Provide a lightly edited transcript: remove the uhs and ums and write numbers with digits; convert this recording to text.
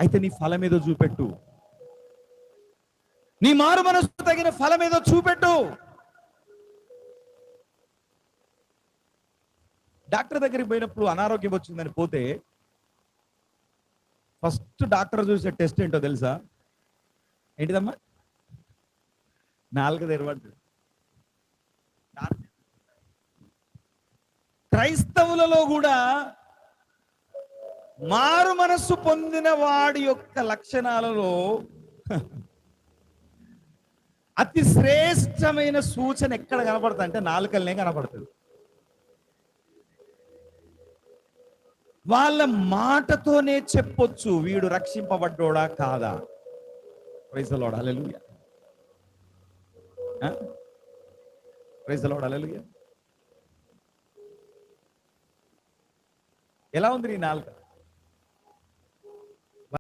అయితే నీ ఫలం ఏదో చూపెట్టు, నీ మారు మనసు తగిన ఫలం ఏదో చూపెట్టు. డాక్టర్ దగ్గరికి పోయినప్పుడు అనారోగ్యం వచ్చిందని పోతే ఫస్ట్ డాక్టర్ చూసే టెస్ట్ ఏంటో తెలుసా? ఏంటిదమ్మా? నాలుగు తెరవండి. క్రైస్తవులలో కూడా మారు మనస్సు పొందిన వాడి యొక్క లక్షణాలలో అతి శ్రేష్టమైన సూచన ఎక్కడ కనపడుతుంది అంటే నాలుకలనే కనపడుతుంది. వాళ్ళ మాటతోనే చెప్పొచ్చు వీడు రక్షింపబడ్డోడా కాదా. Praise the lord, hallelujah. Praise the lord, hallelujah. ఎలా ఉంది నీ నాలుక?